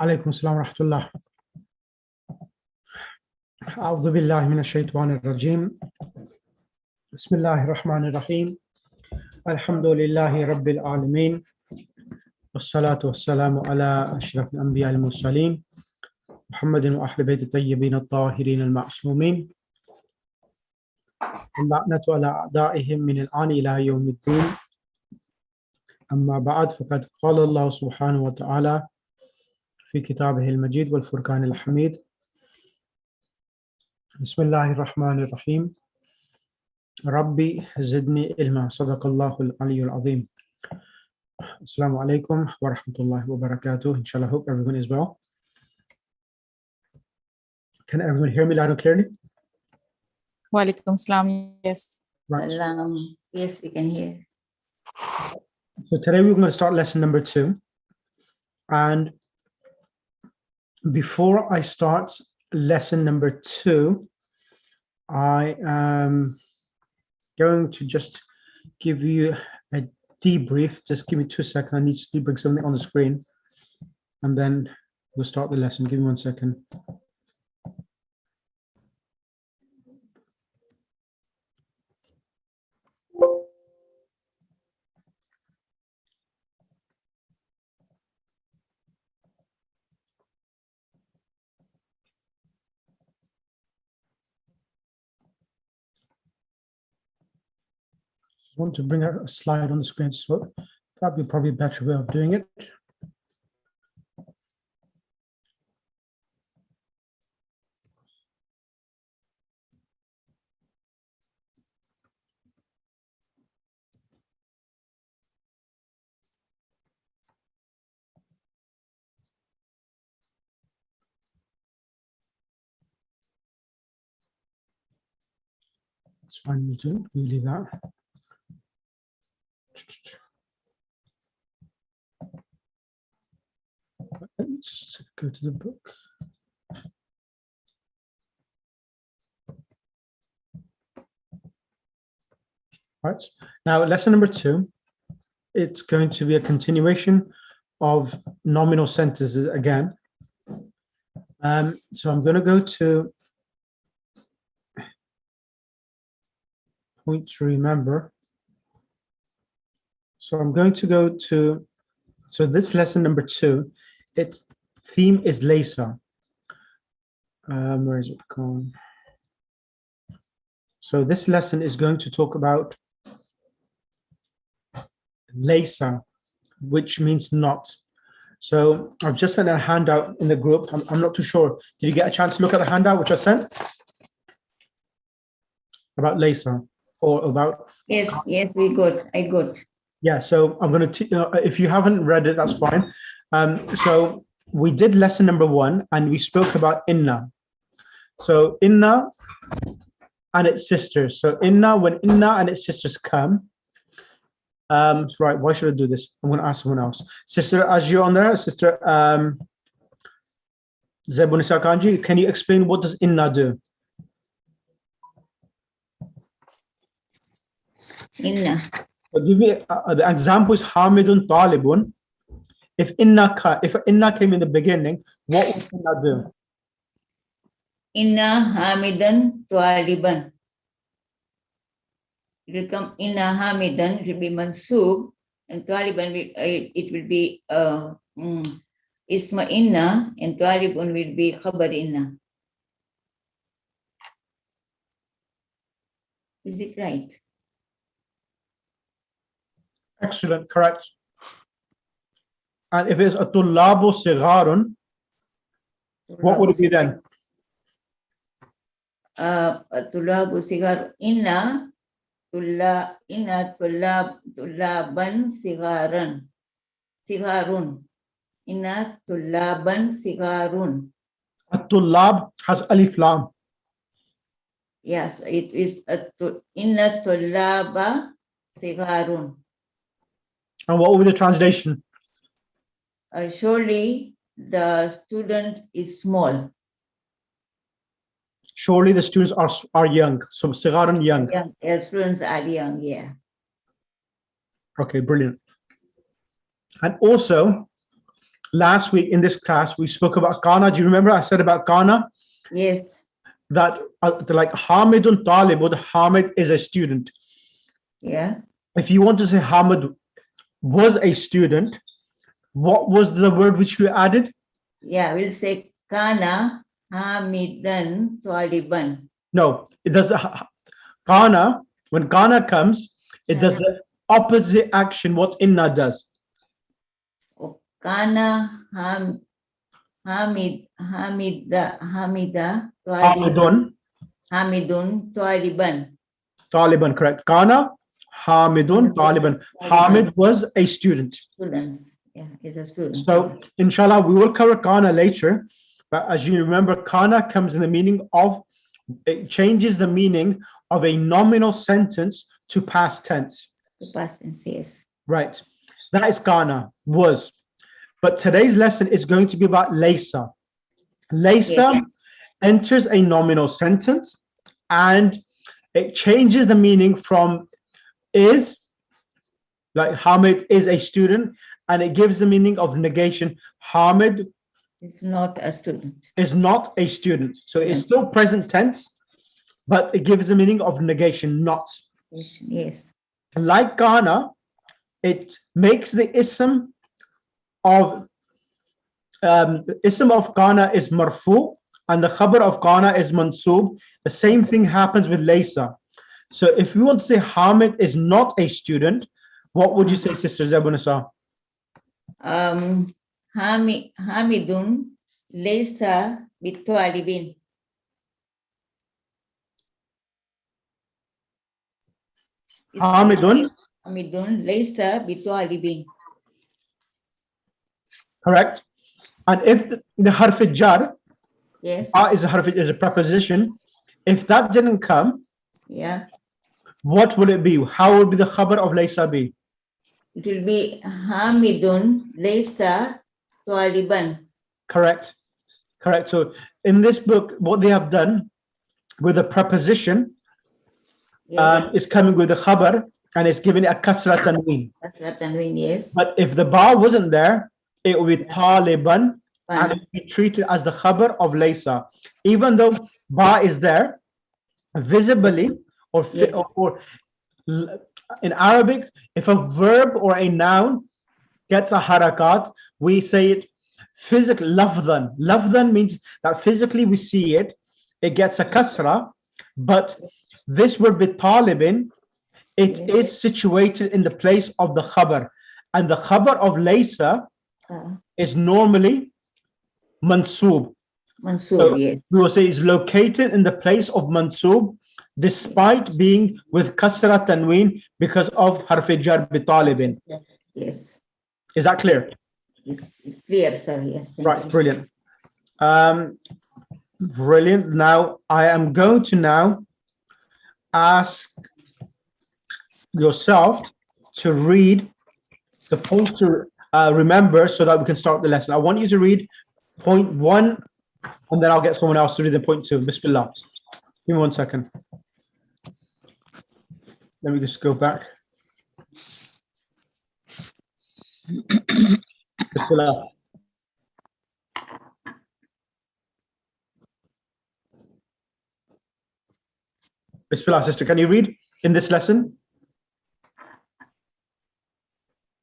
عليكم السلام ورحمة الله. أعوذ بالله من الشيطان الرجيم. بسم الله الرحمن الرحيم. الحمد لله رب العالمين، والصلاة والسلام على أشرف الأنبياء المرسلين محمد وأهل بيت الطيبين الطاهرين المعصومين، اللعنة على أعدائهم من الآن إلى يوم الدين. أما بعد، فقد قال الله سبحانه وتعالى في كتابه المجيد والفرقان الحميد: بسم الله الرحمن الرحيم. ربي زدني علما. صدق الله العلي العظيم. Assalamu alaikum wa rahmatullahi wa barakatuh. Inshallah, hope everyone is well. Can everyone hear me loud and clearly? Wa alaikum salam. Yes. Right. Yes, we can hear. So today we're going to start lesson number 2. And before I start lesson number 2, I am going to just give you a debrief. Just give me 2 seconds. I need to bring something on the screen, and then we'll start the lesson. Give me 1 second. I want to bring a slide on the screen, so that'd be probably a better way of doing it. It's fine, we'll leave that. Let's go to the book. Right, now lesson number 2, it's going to be a continuation of nominal sentences again. So I'm going to go to point to remember. So I'm going to go to, so this lesson number 2, its theme is Laysa. Where is it gone? So this lesson is going to talk about Laysa, which means not. So I've just sent a handout in the group. I'm not too sure. Did you get a chance to look at the handout which I sent? About Laysa, or about? Yes, we got. I got. Yeah, so I'm going to, if you haven't read it, that's fine. So we did lesson number 1, and we spoke about Inna. So Inna and its sisters. So Inna, when Inna and its sisters come, right, why should I do this? I'm going to ask someone else. Sister, as you're on there, Sister Zebunisa Kanji, can you explain what does Inna do? Inna. Give me the example is Hamidun Talibun. If Inna came in the beginning, what would Inna do? Inna Hamidan Twaliban. It will come Inna Hamidan, it will be Mansub, and Twaliban it will be Isma Inna, and Twalibun will be Khabar Inna. Is it right? Excellent, correct. And if it's a Tullabu Sigharun, what would it be then? Tullabu Sigar Inna Tullaban Sigarun. Inna Tullaban Sigarun. At-Tullab has Alif Lam. Yes, it is Inna Tullaba Sigarun. And what would be the translation? Surely the student is small. Surely the students are young. So Sigharun, young. Young. Students are young, yeah. Okay, brilliant. And also, last week in this class, we spoke about kana. Do you remember I said about kana? Yes. That like Hamidun Talibud, Hamid is a student. Yeah. If you want to say Hamid was a student, what was the word which you added? Yeah, we'll say Kana Hamidan Taliban. No, it does. Kana, when kana comes, it does the opposite action what inna does. Kana Hamida Taliban. Hamidun, Hamidun Taliban. Taliban, correct. Kana, Hamidun, Taliban. Hamid was a student. Students. Yeah, it's a student. So, inshallah, we will cover kana later. But as you remember, kana comes in the meaning of, it changes the meaning of a nominal sentence to past tense. The past tense, yes. Right. That is kana, was. But today's lesson is going to be about laysa. Laysa enters a nominal sentence and it changes the meaning from is, like Hamid is a student, and it gives the meaning of negation. Hamid is not a student. Is not a student. So it's still present tense, but it gives the meaning of negation, not. Yes. Like kana, it makes the ism of kana is marfu and the khabar of kana is mansub. The same thing happens with laysa. So if you want to say Hamid is not a student, what would you say, Sister Zabunasa? Hamidun laysa bitwalibin. Hamidun laysa bitwalibin. Correct. And if the harf jar, yes, is a preposition, if that didn't come, yeah, what will it be? How would be the khabar of laysa be? It will be Hamidun laysa twaliban. Correct. Correct. So in this book, what they have done with a preposition, it's coming with a khabar and it's giving it a kasra tanween. Kasra tanween, yes. But if the ba wasn't there, it would be taliban and it would be treated as the khabar of laysa. Even though ba is there, visibly or in Arabic, if a verb or a noun gets a harakat, we say it physically, lafdhan. Lafdhan means that physically we see it, it gets a kasra, but this word bitalibin, it is situated in the place of the khabar. And the khabar of laysa is normally mansub. Mansub, so yes. We will say it's located in the place of mansub, despite being with kasra tanween because of harf jar bitalibin. Yes. Is that clear? It's clear, sir. Yes. Right, brilliant. Brilliant. Now I am going to now ask yourself to read the point to remember so that we can start the lesson. I want you to read point 1 and then I'll get someone else to read the point 2. Bismillah. Give me 1 second. Let me just go back. Bismillah. Bismillah, sister, can you read in this lesson?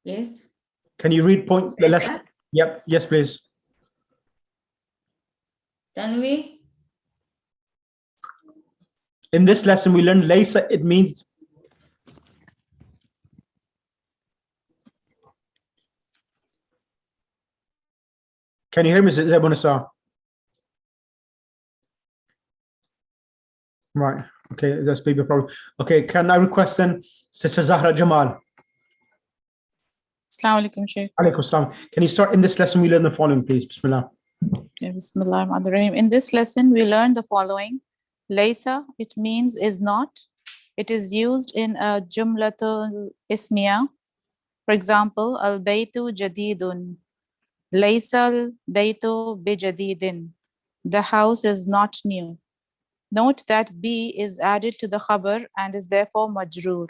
Yes. Can you read point the lesson? Yep, yes, please. Tanvi? In this lesson, we learned laysa, it means can you hear me, Zabunasa? Right. Okay, that's maybe a problem. Okay, can I request then Sister Zahra Jamal? Assalamu alaikum, Shaykh. Alaikum salam. Can you start in this lesson? We learn the following, please. Bismillah. Okay, Bismillah ar-Rahman ar-Rahim. In this lesson, we learn the following. Laysa, it means is not. It is used in a jumlatul ismiya. For example, al-baytu jadidun. Laysa al-baytu bijadidin. The house is not new. Note that B is added to the khabar and is therefore majroor.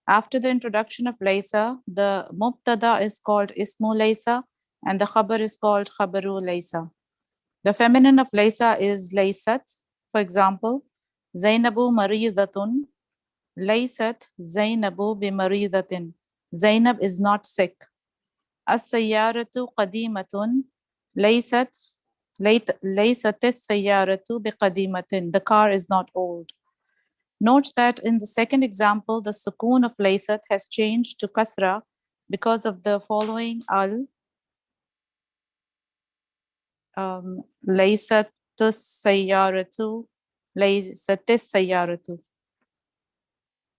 After the introduction of laysa, the mubtada is called ismu laysa and the khabar is called khabaru laysa. The feminine of laysa is laysat. For example, Zainabu maridatun, laysat Zainabu bimaridatin. Zainab is not sick. As-sayyaratu qadimatun, laysat laysat as-sayyaratu biqadimatin. The car is not old. Note that in the second example, the sukoon of laysat has changed to kasra because of the following al. Laysat as-sayyaratu, laysat as-sayyaratu.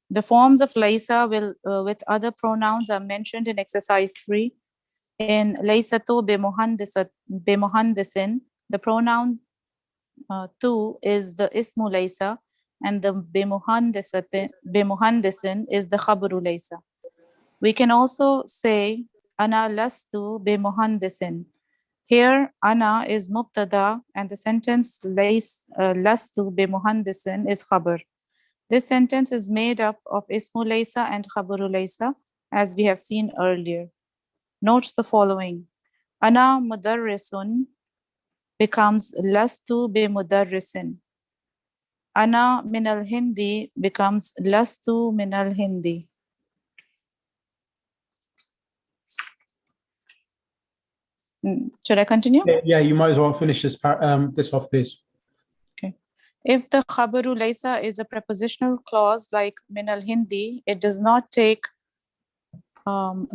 The forms of laysa will with other pronouns are mentioned in exercise 3. In laysatu bimuhandisin, the pronoun tu is the ismu laysa, and the bimuhandisin is the khabaru laysa. We can also say ana lastu bimuhandisin. Here ana is mubtada and the sentence lastu bimuhandisin is khabar. This sentence is made up of ismu laysa and khabaru laysa, as we have seen earlier. Note the following. Ana mudarrisun becomes lastu bimudarrisin. Ana min al-Hindi becomes lastu min al-Hindi. Should I continue? Yeah, you might as well finish this off, please. Okay. If the khabaru laysa is a prepositional clause like min al-Hindi, it does not take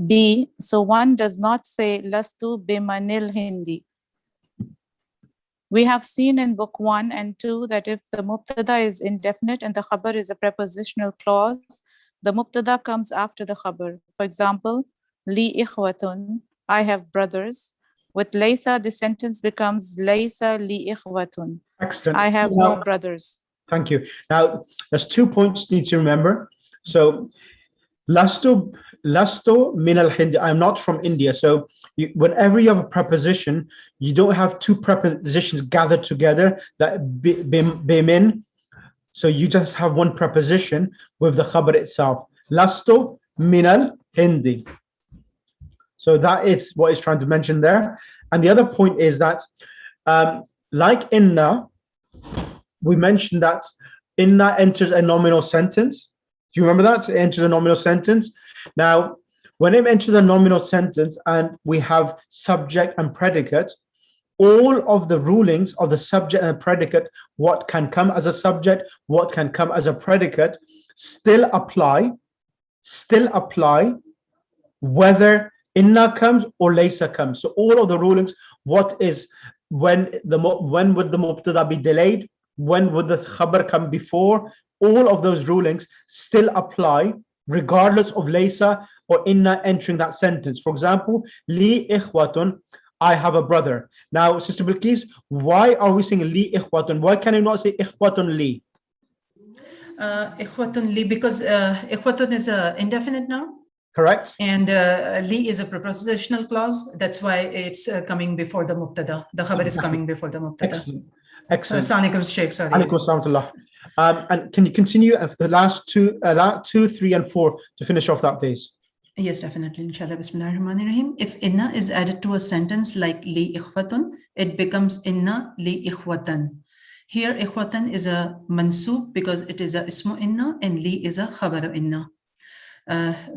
be, so one does not say lastu bimanil Hindi. We have seen in book 1 and 2 that if the mubtada is indefinite and the khabar is a prepositional clause, the mubtada comes after the khabar. For example, li ikhwatun, I have brothers. With laysa, the sentence becomes laysa li ikhwatun. Excellent. I have no brothers. Thank you. Now, there's 2 points you need to remember. So, lastu min al-Hindi. I'm not from India. So whenever you have a preposition, you don't have 2 prepositions gathered together that be min. So you just have 1 preposition with the khabar itself. Lastu min al-Hindi. So that is what he's trying to mention there. And the other point is that, like inna, we mentioned that inna enters a nominal sentence. Do you remember that? It enters a nominal sentence. Now, when it enters a nominal sentence and we have subject and predicate, all of the rulings of the subject and predicate, what can come as a subject, what can come as a predicate, still apply, whether inna comes or laysa comes. So all of the rulings, when would the mubtada be delayed? When would the khabar come before? All of those rulings still apply regardless of laysa or inna entering that sentence. For example, li ikhwatun, I have a brother. Now, Sister Bilqis, why are we saying li ikhwatun? Why can you not say ikhwatun li? Ikhwatun li, because ikhwatun is an indefinite noun. Correct. And li is a prepositional clause. That's why it's coming before the mubtada. The khabar is coming before the mubtada. Excellent. Assalamu alaikum, Sheikh. Sorry. Alaikum assalam. And can you continue the last 2, 3, and 4 to finish off that, please? Yes, definitely. Inshallah. Bismillahirrahmanirrahim. If inna is added to a sentence like li ikhwatun, it becomes inna li ikhwatan. Here, ikhwatan is a mansub because it is a ismu inna and li is a khabaru inna.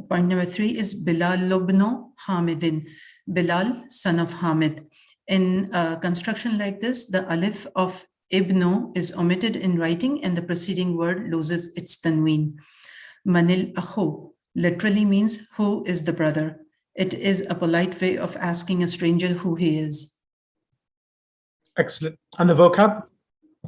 Point number 3 is Bilal lubno Hamidin. Bilal, son of Hamid. In construction like this, the alif of ibno is omitted in writing and the preceding word loses its tanween. Manil akhu literally means who is the brother. It is a polite way of asking a stranger who he is. Excellent. And the vocab?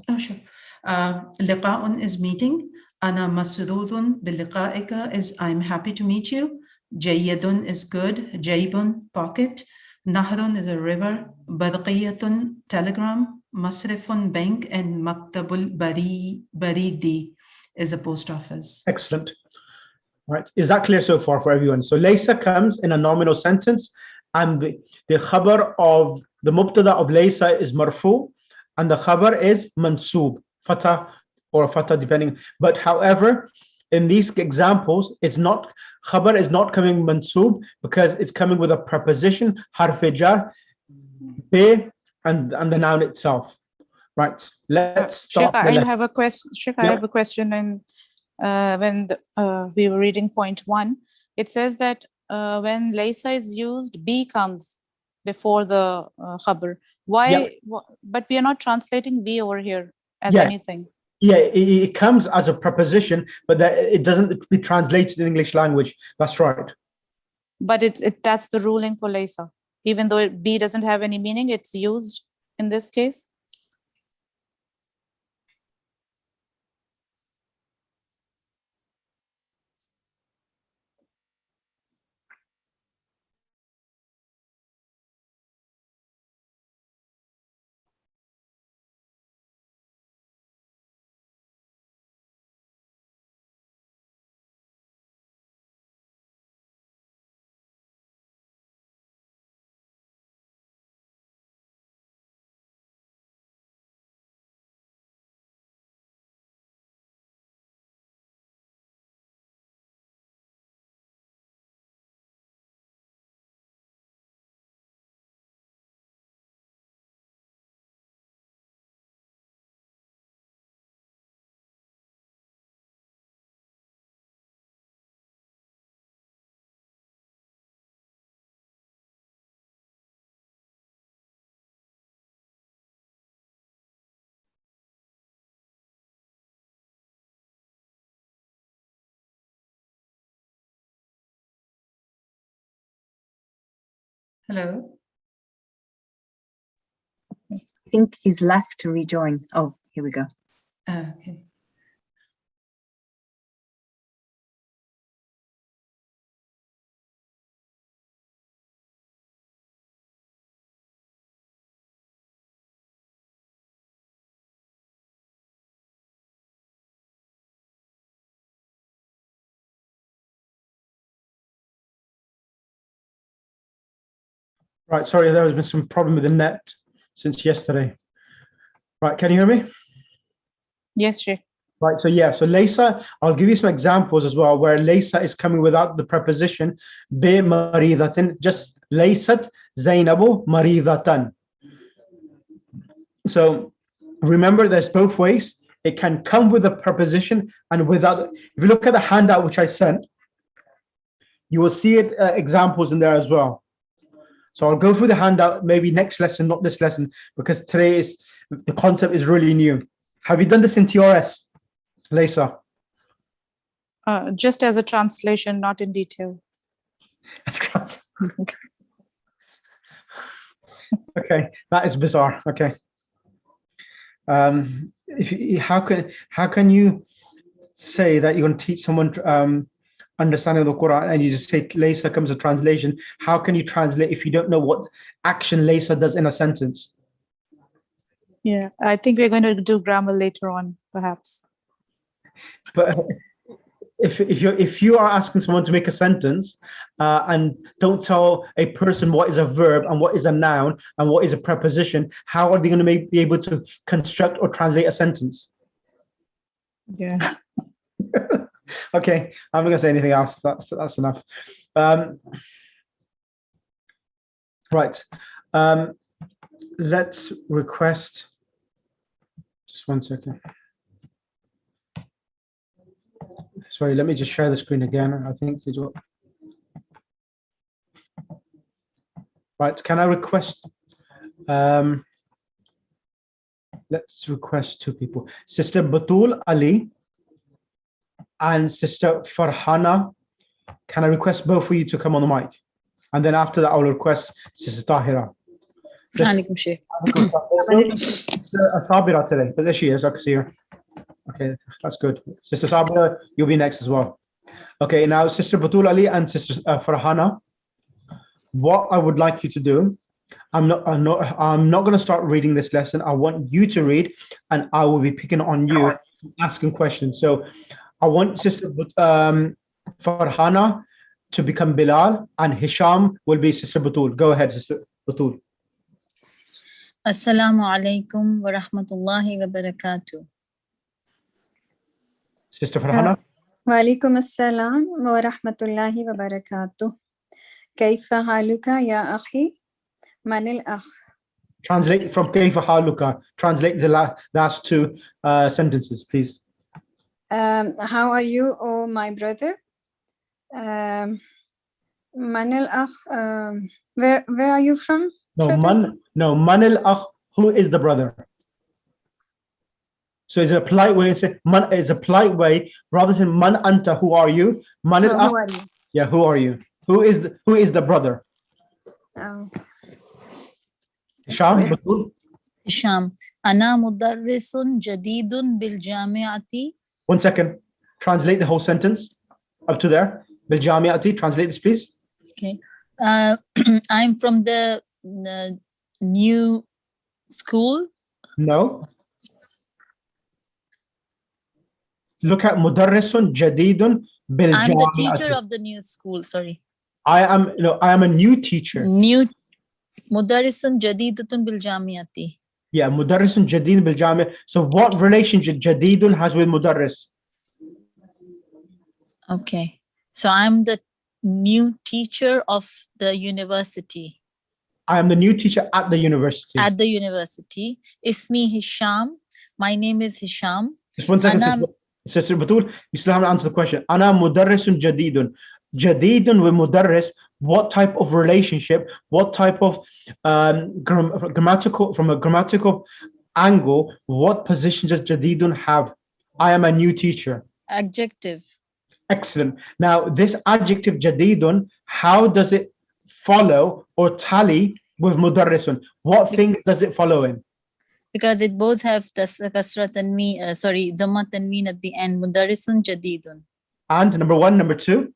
Oh, sure. Liqa'un is meeting. Ana masrurun biliqa'ika is I'm happy to meet you. Jayyadun is good. Jaybun, pocket. Nahrun is a river. Barqiyatun, telegram. Masrifun, bank. And maktabul baridi is a post office. Excellent. Right. Is that clear so far for everyone? So laysa comes in a nominal sentence and the khabar of the mubtada of laysa is marfu and the khabar is mansub, fatah or fatah depending. But however, in these examples, it's not, khabar is not coming mansub because it's coming with a preposition, harf jar, be, and the noun itself. Right, let's start. Sheikh, I have a question. Sheikh, I Yeah. have a question. And when we were reading point 1, it says that when laysa is used, be comes before the khabar. Why? Yeah. But we are not translating be over here as Yeah. anything. Yeah, it comes as a preposition, but that it doesn't be translated in English language. That's right. But that's the ruling for laysa. Even though be doesn't have any meaning, it's used in this case. Hello. I think he's left to rejoin. Oh, here we go. Okay. Right, sorry, there has been some problem with the net since yesterday. Right, can you hear me? Yes, Sheikh. Right, so yeah, so laysa, I'll give you some examples as well where laysa is coming without the preposition be maridatin, just laysat Zainabu maridatan. So remember, there's both ways. It can come with a preposition and without. If you look at the handout which I sent, you will see it examples in there as well. So I'll go through the handout maybe next lesson, not this lesson, because today is the concept is really new. Have you done this in TRS, Laysa? Just as a translation, not in detail. Okay, that is bizarre. Okay. How can you say that you're going to teach someone understanding the Quran and you just say Laysa comes a translation? How can you translate if you don't know what action Laysa does in a sentence? Yeah, I think we're going to do grammar later on, perhaps. But if you are asking someone to make a sentence and don't tell a person what is a verb and what is a noun and what is a preposition, how are they going to be able to construct or translate a sentence? Yeah. Okay, I'm not gonna say anything else. That's enough. Right. Let's request. Just 1 second. Sorry, let me just share the screen again. I think it's what. Right. Can I request? Let's request 2 people. Sister Batul Ali and Sister Farhana. Can I request both of you to come on the mic? And then after that, I will request Sister Tahira. Assalamualaikum, Sheikh. Sabira today, but there she is. I can see her. Okay, that's good. Sister Sabira, you'll be next as well. Okay, now Sister Batul Ali and Sister Farhana. What I would like you to do, I'm not going to start reading this lesson. I want you to read, and I will be picking on you, asking questions. So, I want Sister Farhana to become Bilal, and Hisham will be Sister Batul. Go ahead, Sister Batul. Assalamu alaikum wa rahmatullahi wa barakatuh. Sister Farhana. وعليكم السلام ورحمة الله وبركاته. كيف حالك يا أخي؟ من الأخ؟ Translate from كيف حالك. Translate the last two sentences, please. How are you, oh my brother? من الأخ? Where are you from? Man al-akh, who is the brother? So it's a polite way to say man. It's a polite way rather than man anta, who are you? Man al-akh, Who are you? yeah, who are you? Who is the brother? Oh. Hisham, Batul? هشام أنا مدرس جديد بالجامعة. 1 second. Translate the whole sentence up to there. Biljamiati, translate this, please. Okay. I'm from the new school. No. Look at mudarrisun jadidun bil I'm the teacher of the new school. Sorry. I am a new teacher. New مدرس جديد بالجامعة. Yeah, mudarrisun jadidun bil jami'ah. So what relationship jadidun has with mudarris? Okay. So I'm the new teacher of the university. I am the new teacher at the university. At the university. Ismi Hisham. My name is Hisham. Just 1 second, Sister Batul. You still haven't answered the question. Ana mudarrisun jadidun. Jadidun with mudarris. What type of relationship? What type of grammatical, from a grammatical angle, what position does jadidun have? I am a new teacher. Adjective. Excellent. Now, this adjective jadidun, how does it follow or tally with mudarrisun? What things does it follow in? Because it both have the kasra tanween, dhamma tanween at the end. Mudarrisun jadidun. And number 1, number 2?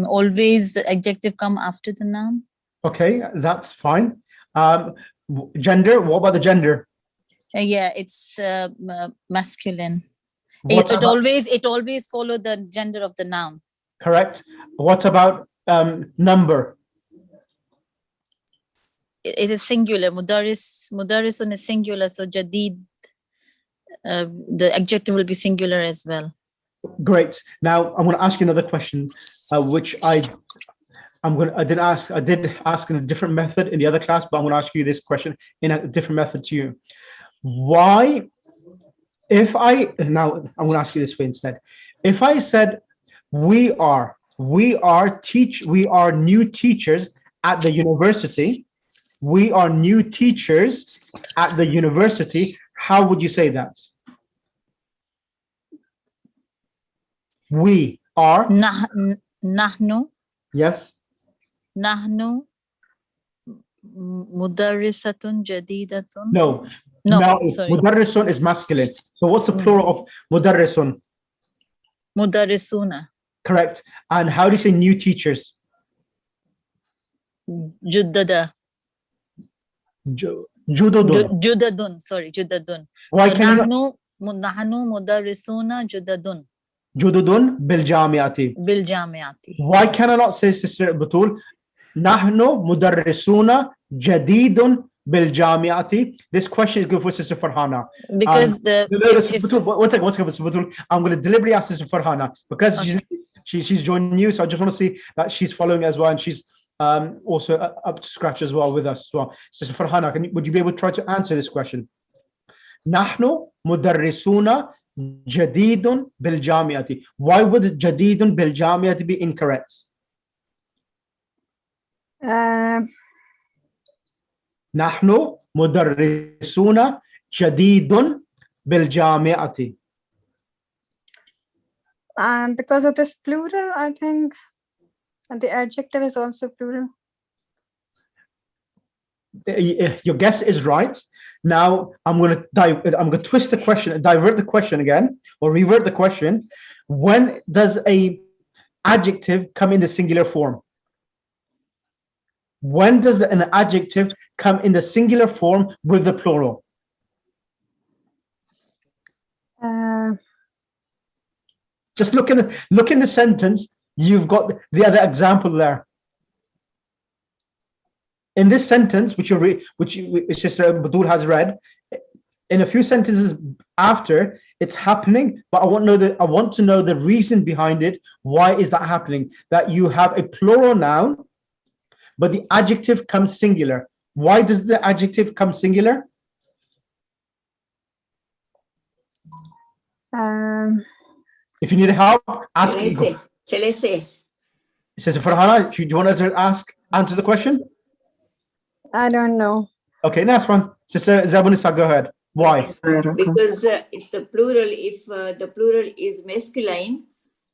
Always the adjective come after the noun. Okay, that's fine. Gender, what about the gender? Yeah, it's masculine. What It about, always follow the gender of the noun. correct. What about number? It is singular. Mudarrisun is singular, so jadid, the adjective will be singular as well. Great. Now I'm going to ask you another question, which I did ask in a different method in the other class, but I'm going to ask you this question in a different method to you. Why, I'm going to ask you this way instead. If I said we are new teachers at the university. We are new teachers at the university. How would you say that? We are. Nahnu. Yes. Nahnu mudarrisatun jadidatun. No. Sorry. Mudarrisun is masculine. So what's the plural of mudarrisun? Mudarrisuna. Correct. And how do you say new teachers? Juddada. Jududun. Judadun. Sorry, Judadun. Why so can nahnu mudarrisuna judadun. Jududun bil jamiati. Bil jamiati. Why can I not say, Sister Batul, nahnu mudarrisuna jadidun bil jamiati? This question is good for Sister Farhana. Because one second, Sister Batul. I'm going to deliberately ask Sister Farhana because she's joining you, so I just want to see that she's following as well, and she's also up to scratch as well with us as well. Sister Farhana, would you be able to try to answer this question? Nahnu mudarrisuna jadidun bil jamiati. Why would jadidun bil jamiati be incorrect? Nahnu mudarrisuna jadidun bil jamiati. Because of this plural, I think, and the adjective is also plural. Your guess is right. Now I'm going to twist the question, divert the question again, or revert the question. When does a adjective come in the singular form? When does an adjective come in the singular form with the plural? Just look in the sentence. You've got the other example there. In this sentence, which Sister Batul has read, in a few sentences after, it's happening, but I want to know the reason behind it. Why is that happening? That you have a plural noun, but the adjective comes singular. Why does the adjective come singular? If you need help, ask me. Shall I say? Sister Farhana, do you want to answer the question? I don't know. Okay, that's fine. Sister Zabunisa, go ahead. Why? Because it's the plural. If the plural is masculine,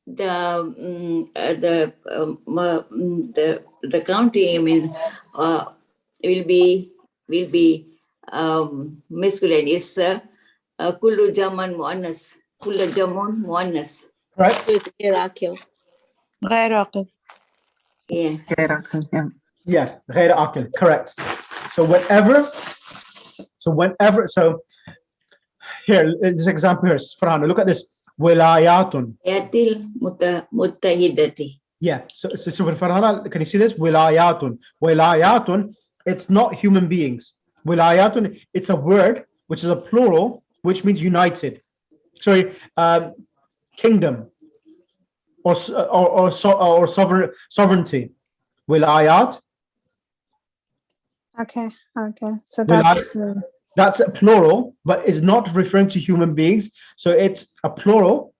the counting, I mean, will be masculine. Is kullu jaman muannas. Kullu jamun muannas. Right? So it's Iraqi. غير عاقل. Yeah. Yeah. Yeah, غير عاقل. Correct. So here, this example here, Farhana, look at this. Wilayatun. Yatil muttahidati. Yeah, so Farhana, can you see this? Wilayatun. Wilayatun, it's not human beings. Wilayatun, it's a word, which is a plural, which means united. Sorry, kingdom or sovereignty. Wilayat. Okay. So Wilayat. That's a plural, but it's not referring to human beings. So it's a plural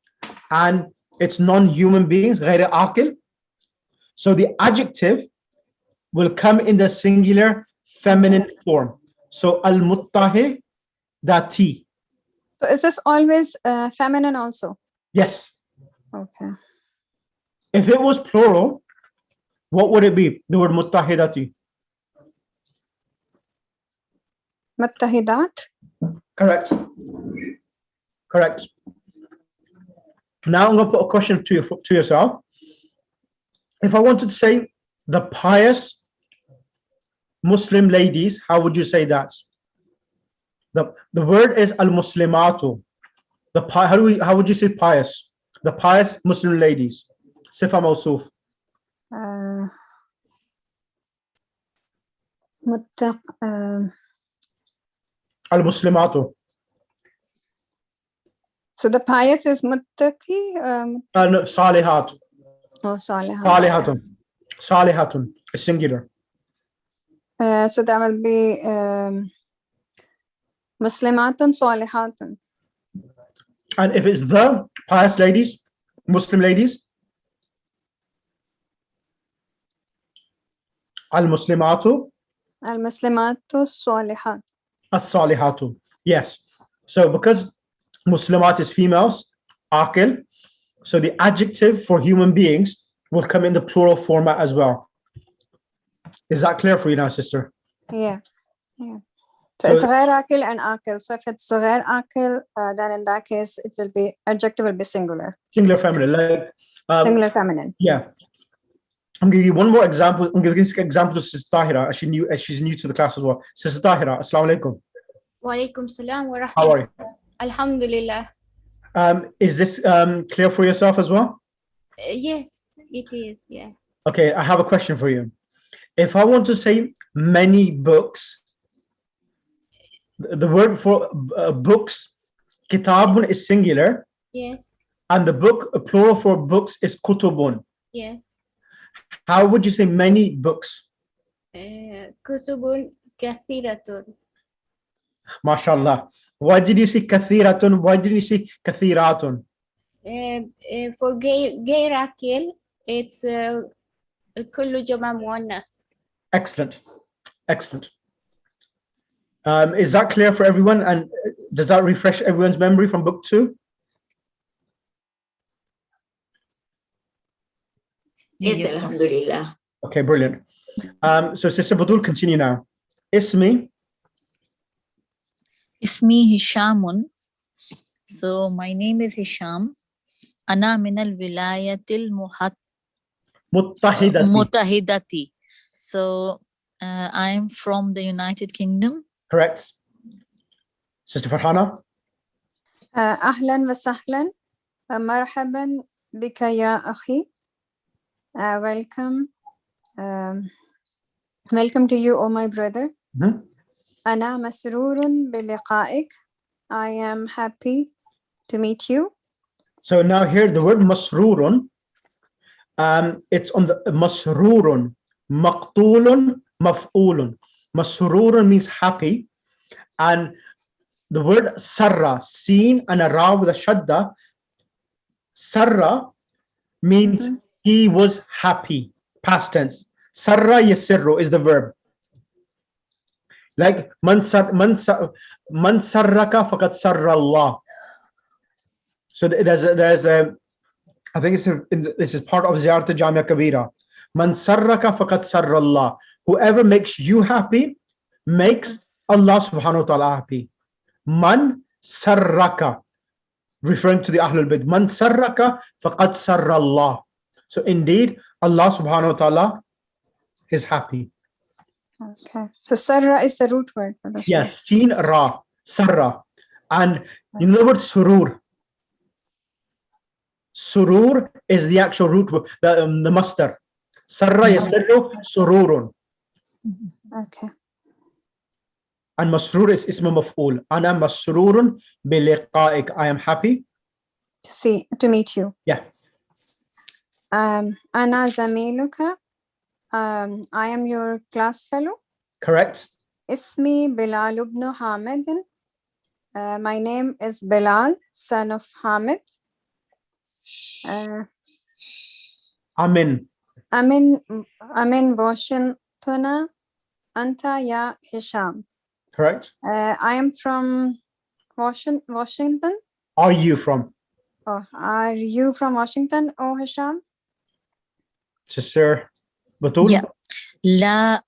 and it's non-human beings, غير عاقل. So the adjective will come in the singular feminine form. So al-muttahidati. So is this always feminine also? Yes. Okay. If it was plural, what would it be? The word muttahidati. Muttahidat? Correct. Now I'm going to put a question to yourself. If I wanted to say the pious Muslim ladies, how would you say that? The word is al-muslimatu. How would you say pious? The pious Muslim ladies. Sifa mawsuf. Al-muslimatu. So the pious is muttaqi? No, salihat. Oh, salihat. Salihatun. Salihatun. A singular. So that will be muslimatun salihatun. And if it's the pious ladies, Muslim ladies, al-muslimatu, Al-muslimatu salihat. as-salihatu. Yes. So because Muslimat is females, aqil, so the adjective for human beings will come in the plural format as well. Is that clear for you now, sister? Yeah. So it's غير عاقل and عاقل. So if it's غير عاقل, then in that case, adjective will be singular. Singular feminine. Like, Singular feminine. Yeah. I'm going to give you one more example. I'm going to give an example to Sister Tahira, as she's new to the class as well. Sister Tahira, assalamu alaikum. Wa alaikum salam wa How are you? Alhamdulillah. Is this clear for yourself as well? Yes, it is. Yeah. Okay, I have a question for you. If I want to say many books, the word for books, kitabun, is singular. Yes. And the plural for books is kutubun. Yes. How would you say many books? Kutubun kathiratun. MashaAllah. Why did you say kathiratun? Why didn't you say kathiratun? For gay akil, it's kullu jama muannas. Excellent. Is that clear for everyone? And does that refresh everyone's memory from book 2? Yes, alhamdulillah. Okay, brilliant. So Sister Badul, continue now. Ismi Hishamun. So my name is Hisham. Ana min al wilayatil muttahidati. So I am from the United Kingdom. Correct. Sister Farhana. أهلا وسهلا مرحبا بك يا أخي. Welcome to you, O my brother. أنا مسرور بلقائك. I am happy To meet you. So now here the word masrurun, it's on the masrurun, maqtulun, maf'ulun. Masrurun means happy, and the word sarra, seen and a ra with a shadda, sarra means he was happy, past tense. Sarra yasirru is the verb. Like man sarraka faqad sarra Allah. So there's a I think this is part of Ziyarat Jamia Kabira. Man sarraka faqad sarra Allah. Whoever makes you happy makes Allah subhanahu wa ta'ala happy. Man sarraka, referring to the Ahlul Bayt. Man sarraka faqad sarra Allah. So indeed, Allah subhanahu wa ta'ala is happy. Okay. So sarra is the root word for this. Yes, seen ra, sarra. And you know the word surur. Surur is the actual root word, the masdar. Sarra yasirru sururun. Okay. And masrur is isma maf'ul. Ana masrurun bi liqa'ik. I am happy To meet you. Yeah. Ana zamiluka. I am your class fellow. Correct. Ismi Bilal ibn Hamid. My name is Bilal, son of Hamid. I'm in Washington. Anta ya Hisham. Correct. I am from Washington. Are you from? Oh, are you from Washington, oh Hisham? Sister Batul? Yeah. La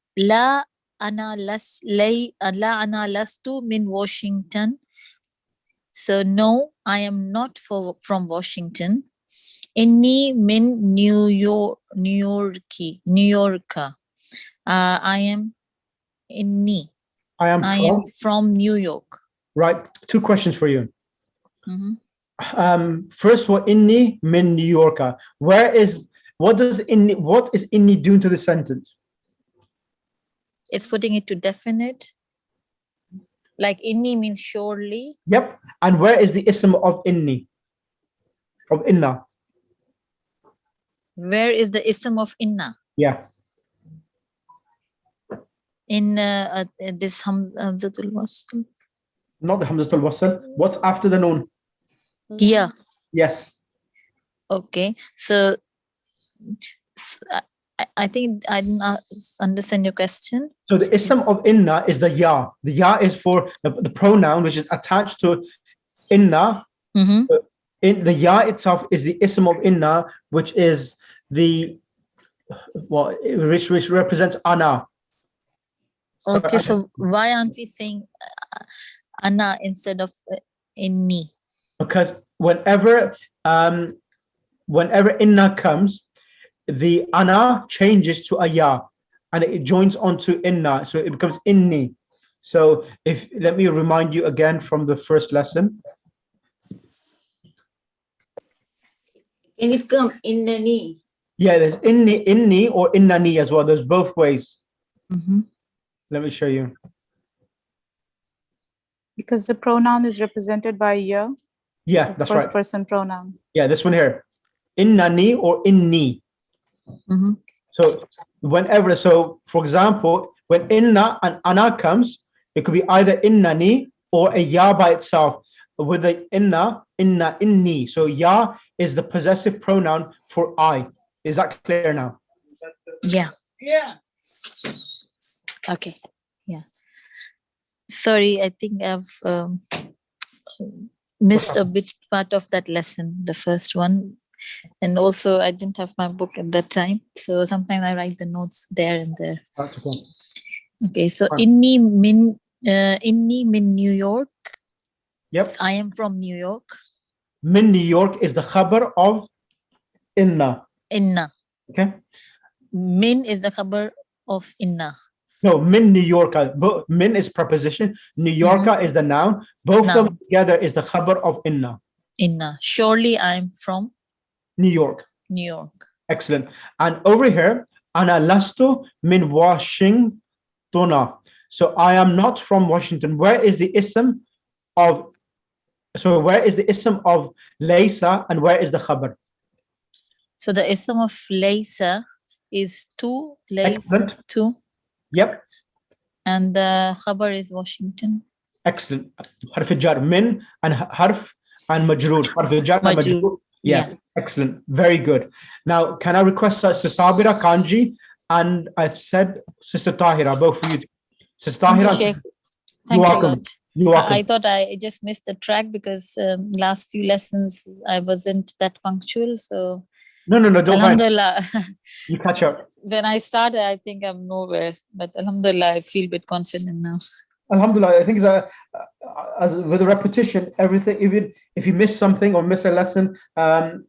ana lastu min Washington. So no, I am not from Washington. Inni min New Yorker. I am from New York. Right. Two questions for you. Mm-hmm. First one, inni min New Yorker. What is inni doing to the sentence? It's putting it to definite. Like inni means surely. Yep. And where is the ism of inni? Of inna? Where is the ism of inna? Yeah. In this Hamzatul Wasl. Not the Hamzatul Wasl. What's after the noon? Yeah. Yes. Okay. So I think I didn't understand your question. So the ism of inna is the ya. The ya is for the pronoun which is attached to inna. Mm-hmm. In the ya itself is the ism of inna, which is which represents ana. Okay, so why aren't we saying ana instead of inni? Because whenever inna comes, the ana changes to a ya, and it joins onto inna, so it becomes inni. So let me remind you again from the first lesson. Can it come innani? Yeah, there's inni or innani as well. There's both ways. Mm-hmm. Let me show you. Because the pronoun is represented by ya. Yeah, that's right. First person pronoun. Yeah, this one here. Innani or inni. Mm-hmm. So for example, when inna and ana comes, it could be either innani or a ya by itself. With the inna, inni. So ya is the possessive pronoun for I. Is that clear now? Yeah. Yeah. Okay. Yeah. Sorry, I think I've missed a bit part of that lesson, the first one. And also I didn't have my book at that time. So sometimes I write the notes there and there. That's okay. Okay, so inni min New York. Yep. I am from New York. Min New York is the khabar of inna. Inna. Okay. Min is the khabar of inna. No, min New Yorker. Min is preposition. New Yorker is the noun. Both of them together is the khabar of inna. Inna. Surely I am from New York. New York. Excellent. And over here, ana lastu min Washingtona. So I am not from Washington. Where is the ism of So where is the ism of laysa and where is the khabar? So the ism of laysa is two, laysa Excellent. two, Yep. and the khabar is Washington. Excellent. Harf jar min and harf and majroor. Harf jar and Majroor. majroor. Yeah. Yeah. Excellent. Very good. Now, can I request Sister Sabira Kanji and I said Sister Tahira, both of you. Sister Thank you, Tahira, Sheikh. you're Thanks a welcome. lot. You're welcome. I thought I just missed the track because last few lessons I wasn't that punctual. So No, don't mind. Alhamdulillah. You catch up. When I started, I think I'm nowhere, but Alhamdulillah, I feel a bit confident now. Alhamdulillah, I think as with the repetition, everything, even if you miss something or miss a lesson,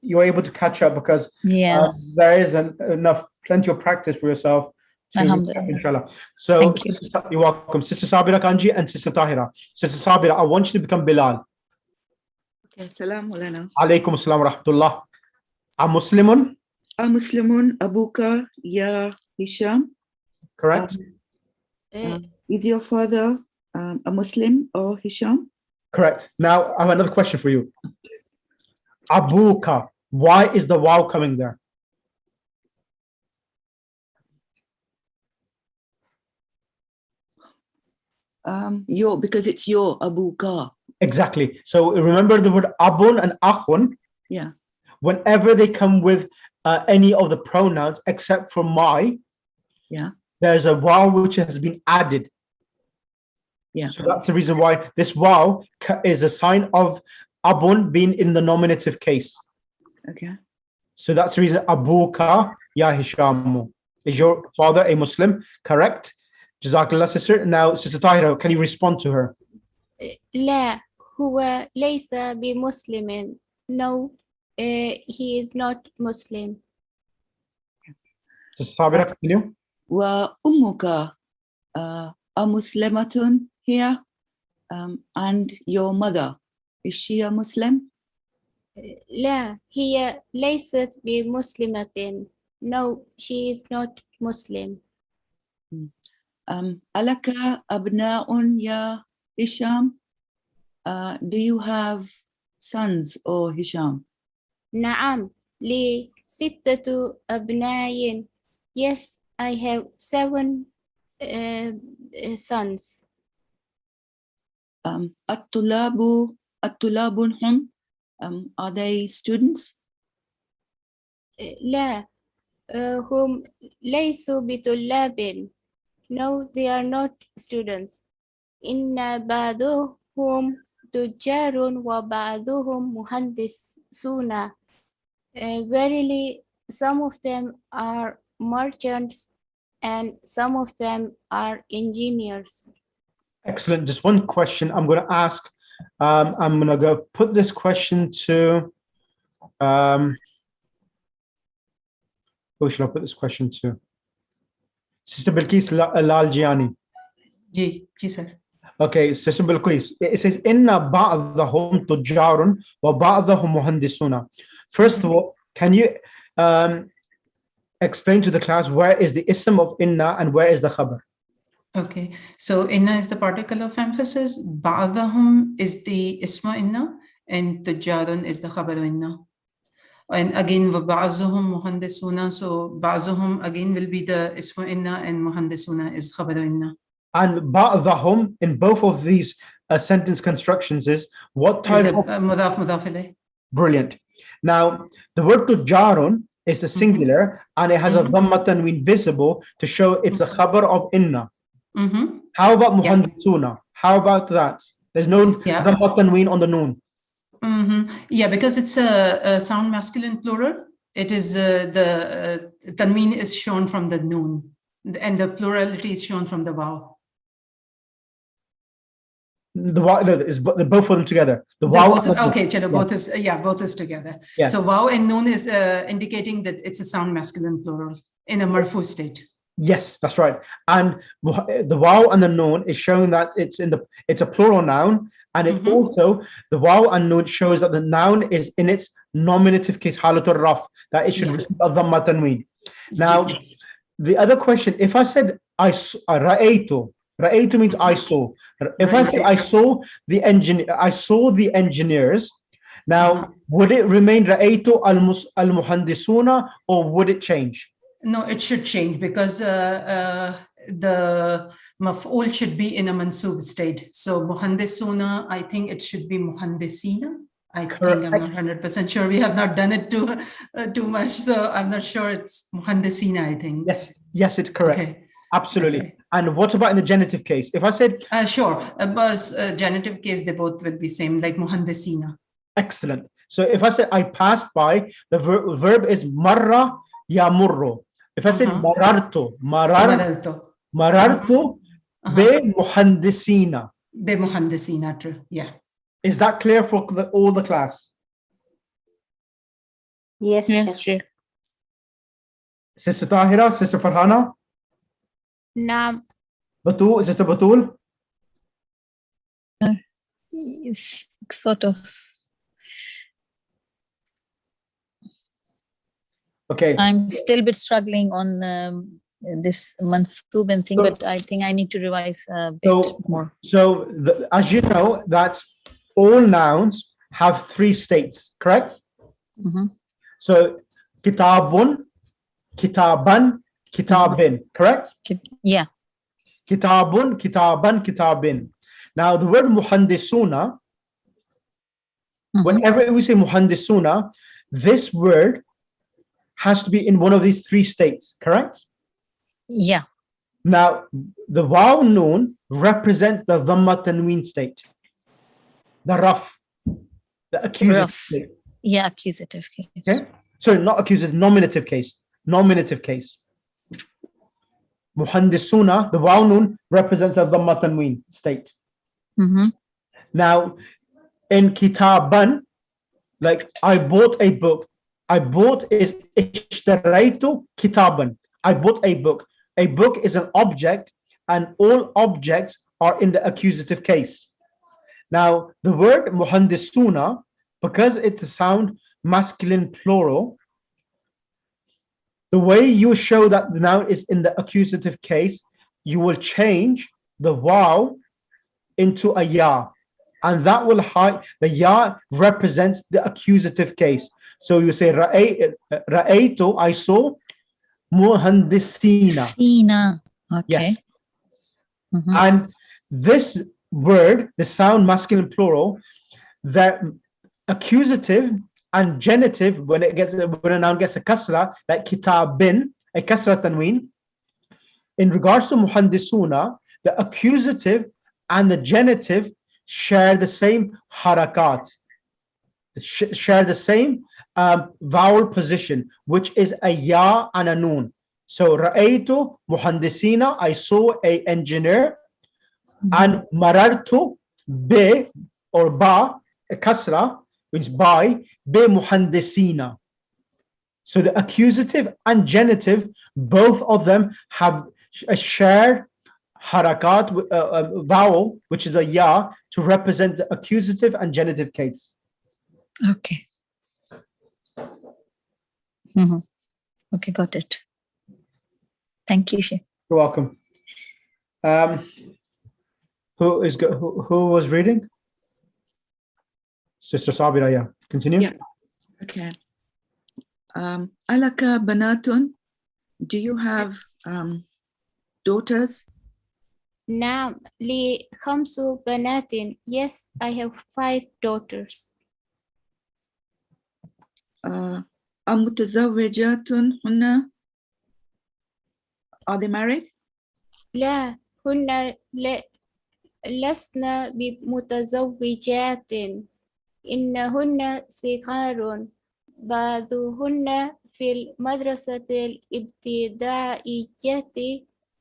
you're able to catch up because Yeah. there is plenty of practice for yourself. Alhamdulillah. Inshallah. So Thank you. You're welcome. Sister Sabira Kanji and Sister Tahira. Sister Sabira, I want you to become Bilal. Okay, salam alaikum. Alaykum assalam wa rahmatullah. A Muslimun? Muslimun abuka ya Hisham. Correct. Is your father a Muslim or Hisham? Correct. Now I have another question for you. Abuka. Why is the waw coming there? Because it's your abuka. Exactly. So remember the word abun and akhun. Yeah. Whenever they come with any of the pronouns except for my, yeah, there's a waw which has been added. Yeah. So that's the reason why this waw is a sign of abun being in the nominative case. Okay. So that's the reason abuka ya Hisham. Is your father a Muslim? Correct. Jazakallah, sister. Now, Sister Tahira, can you respond to her? لا هو ليس بمسلم. No, he is not Muslim. Sister Sabira, continue. وأمك أمسلمة here, and your mother, is she a Muslim? لا هي ليست بمسلمة. No, she is not Muslim. ألك أبناء يا هشام? Do you have sons or Hisham? نعم لي 6 أبناء. Yes, I have 7 sons. الطلاب هم, are they students? لا هم ليسوا بطلاب. No, they are not students. إن بعضهم تجار وبعضهم مهندسون. Verily, some of them are merchants and some of them are engineers. Excellent. Just one question I'm going to ask. I'm going to go put this question to, who should I put this question to? Sister Bilqis Laljiani. Ji sir. Okay, Sister Bilqis. It says, Inna ba'dahum tujarun wa ba'dahum muhandisuna. First of all, can you explain to the class where is the ism of inna and where is the khabar? Okay, so inna is the particle of emphasis, ba'dahum is the isma inna, and tujarun is the khabar inna. And again, وَبَعْضُهُمْ مُهَنْدِسُونَ, so ba'zuhum again will be the isma inna and muhandisuna is khabar inna. And ba'dahum in both of these sentence constructions is what type of? Mudaf ilayh. Brilliant. Now, the word tujarun is a singular and it has a dhamma tanween visible to show it's a khabar of inna. How about muhandisuna? How about that? There's no dhamma tanween on the noon. Yeah, because it's a sound masculine plural. It is the tanween is shown from the noon, and the plurality is shown from the waw. The waw, no, both of them together. The waw. Okay, chalo, both is both is together. Yeah. So waw and noon is indicating that it's a sound masculine plural in a marfu state. Yes, that's right. And the waw and the noon is showing that it's a plural noun. And it also, the waw and noon shows that the noun is in its nominative case, halatul raf, that it should receive a dhamma tanween. Now, the other question, if I said, I ra'aytu, Ra'aytu means I saw. If I say I saw the engineers, now would it remain Ra'aytu al-muhandisuna or would it change? No, it should change because the maf'ul should be in a mansub state. So muhandisuna, I think it should be muhandisina. I think I'm not 100% sure. We have not done it too much, so I'm not sure. It's muhandisina, I think. Yes, it's correct. Okay. Absolutely. Okay. And what about in the genitive case? If I said sure, but genitive case, they both will be same, like muhandisina. Excellent. So if I say I passed by, the verb is marra yamurru. If I said marartu be muhandisina. Be muhandisina, true. Yeah. Is that clear for all the class? Yes, Yes, Sheikh. Sheikh. Sister Tahira, Sister Farhana, Naam. Batul, Sister Batul? Yes, sort of. Okay. I'm still a bit struggling on this mansub and thing, but I think I need to revise a bit more. So as you know, that all nouns have three states, correct? So kitabun, kitaban, kitabin, correct? Yeah. Kitabun, kitaban, kitabin. Now the word muhandisuna, whenever we say muhandisuna, this word has to be in one of these three states, correct? Yeah. Now the waw noon represents the dhamma tanween state, the rough, the accusative state. Yeah, accusative case. Okay, sorry, not accusative, nominative case. Nominative case. Muhandisuna, the waw noon represents the dhamma tanween state. Now in kitaban, like I bought a book. I bought is ishtaraitu kitaban. I bought a book. A book is an object, and all objects are in the accusative case. Now the word muhandisuna, because it's a sound masculine plural, the way you show that the noun is in the accusative case, you will change the waw into a ya, and that will hide. The ya represents the accusative case. So you say ra'aytu, I saw, muhandisina. Okay. Yes. And this word, the sound masculine plural, that accusative and genitive, when a noun gets a kasra, like kitabin, a kasra tanween, in regards to muhandisuna, the accusative and the genitive share the same harakat, share the same vowel position, which is a ya and a noon. So ra'aytu muhandisina, I saw a engineer, and marartu be or ba, a kasra, which by be muhandisina. So the accusative and genitive, both of them have a shared harakat, vowel, which is a ya, to represent the accusative and genitive case. Okay. Okay, got it. Thank you, Sheikh. You're welcome. Who was reading? Sister Sabira, yeah. Continue. Yeah. Okay. Alaka banatun, do you have daughters? Naam. Li khamsu banatin. Yes, I have 5 daughters. Amutazawwijatun hunna, are they married? لا هن لسنا بمتزوجات إنهن صغار بعضهن في المدرسة الابتدائية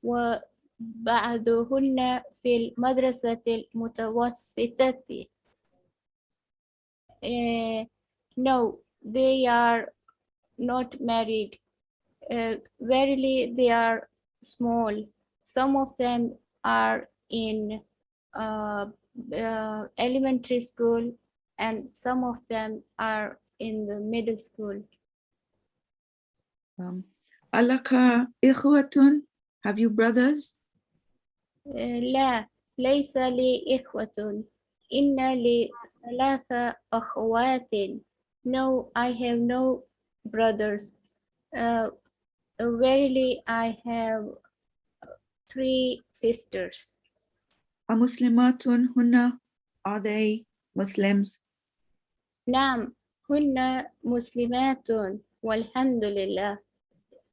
وبعضهن في المدرسة المتوسطة. No, they are not married. Verily, they are small. Some of them are in elementary school, and some of them are in the middle school. Alaka ikhwatun, have you brothers? لا ليس لي إخوة إن لي ثلاثة أخوات. No, I have no brothers. Verily, I have 3 sisters. أمسلمات هن? Are they Muslims? نعم هن مسلمات والحمد لله.